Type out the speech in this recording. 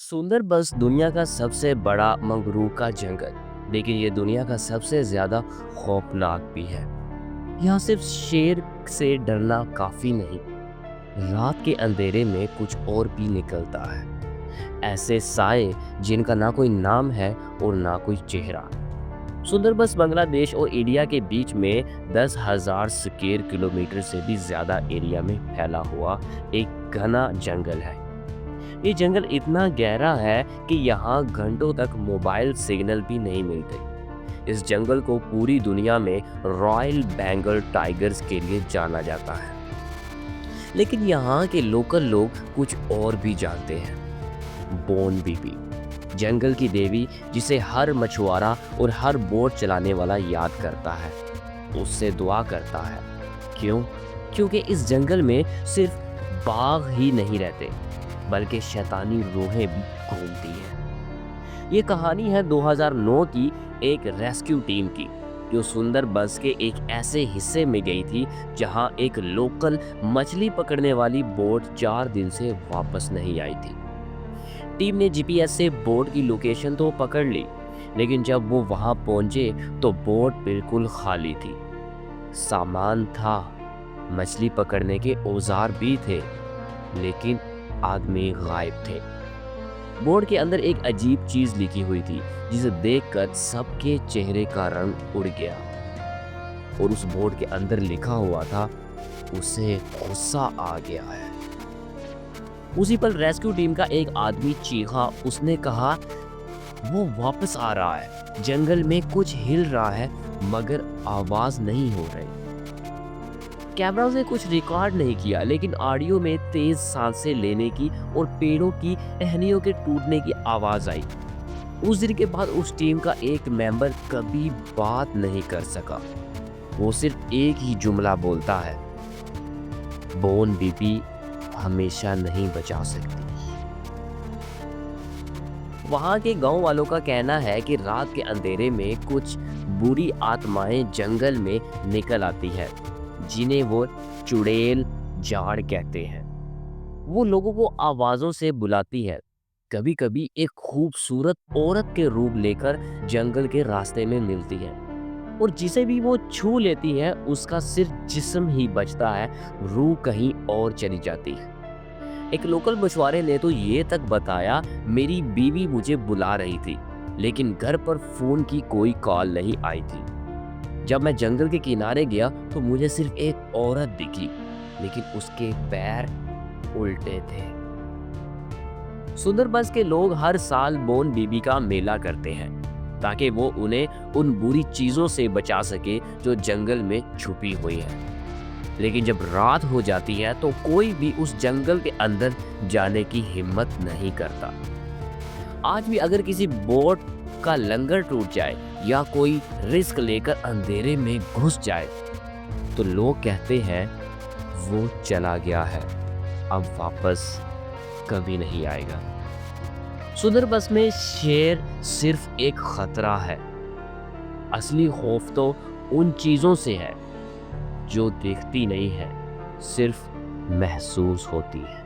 सुंदरबन दुनिया का सबसे बड़ा मंगरू का जंगल, लेकिन ये दुनिया का सबसे ज्यादा खौफनाक भी है। यहाँ सिर्फ शेर से डरना काफी नहीं, रात के अंधेरे में कुछ और भी निकलता है। ऐसे साए जिनका ना कोई नाम है और ना कोई चेहरा। सुंदरबन बांग्लादेश और इंडिया के बीच में 10,000 स्क्वायर किलोमीटर से भी ज्यादा एरिया में फैला हुआ एक घना जंगल है। ये जंगल इतना गहरा है कि यहाँ घंटों तक मोबाइल सिग्नल भी नहीं मिलते। इस जंगल को पूरी दुनिया में रॉयल बंगाल टाइगर्स के लिए जाना जाता है, लेकिन यहाँ के लोकल लोग कुछ और भी जानते हैं। बोन बीबी, जंगल की देवी, जिसे हर मछुआरा और हर बोट चलाने वाला याद करता है, उससे दुआ करता है। क्यों? क्योंकि इस जंगल में सिर्फ बाघ ही नहीं रहते, बल्कि शैतानी रूहें भी घूमती हैं। ये कहानी है 2009 की एक रेस्क्यू टीम की, जो सुंदरबन के एक ऐसे हिस्से में गई थी जहां एक लोकल मछली पकड़ने वाली बोट 4 दिन से वापस नहीं आई थी। टीम ने जीपीएस से बोट की लोकेशन तो पकड़ ली, लेकिन जब वो वहां पहुंचे तो बोट बिल्कुल खाली थी। सामान था, मछली पकड़ने के औजार भी थे, लेकिन आदमी गायब थे। बोर्ड के अंदर एक अजीब चीज लिखी हुई थी, जिसे देखकर सबके चेहरे का रंग उड़ गया। और उस बोर्ड के अंदर लिखा हुआ था, उसे गुस्सा आ गया है। उसी पल रेस्क्यू टीम का एक आदमी चीखा। उसने कहा, वो वापस आ रहा है, जंगल में कुछ हिल रहा है मगर आवाज नहीं हो रही। कैमरा से कुछ रिकॉर्ड नहीं किया, लेकिन ऑडियो में तेज सांसें लेने की और पेड़ों की टहनियों के टूटने की आवाज आई। उस दिन के बाद उस टीम का एक मेंबर कभी बात नहीं कर सका। वो सिर्फ एक ही जुमला बोलता है, बोन बीबी हमेशा नहीं बचा सकती। वहां के गांव वालों का कहना है कि रात के अंधेरे में कुछ बुरी आत्माएं जंगल में निकल आती है, जिन्हें वो चुड़ैल जाड़ कहते हैं। वो लोगों को आवाजों से बुलाती है, कभी कभी एक खूबसूरत औरत के रूप लेकर जंगल के रास्ते में मिलती है, और जिसे भी वो छू लेती है उसका सिर्फ जिस्म ही बचता है, रूह कहीं और चली जाती है। एक लोकल मछुआरे ने तो ये तक बताया, मेरी बीवी मुझे बुला रही थी, लेकिन घर पर फोन की कोई कॉल नहीं आई थी। जब मैं जंगल के किनारे गया तो मुझे सिर्फ एक औरत दिखी, लेकिन उसके पैर उल्टे थे। सुंदरबन के लोग हर साल बोन बीबी का मेला करते हैं, ताकि वो उन्हें उन बुरी चीजों से बचा सके जो जंगल में छुपी हुई है। लेकिन जब रात हो जाती है तो कोई भी उस जंगल के अंदर जाने की हिम्मत नहीं करता। आज भी अगर किसी बोट का लंगर टूट जाए या कोई रिस्क लेकर अंधेरे में घुस जाए, तो लोग कहते हैं वो चला गया है, अब वापस कभी नहीं आएगा। सुंदरबन में शेर सिर्फ एक खतरा है, असली खौफ तो उन चीजों से है जो दिखती नहीं है, सिर्फ महसूस होती है।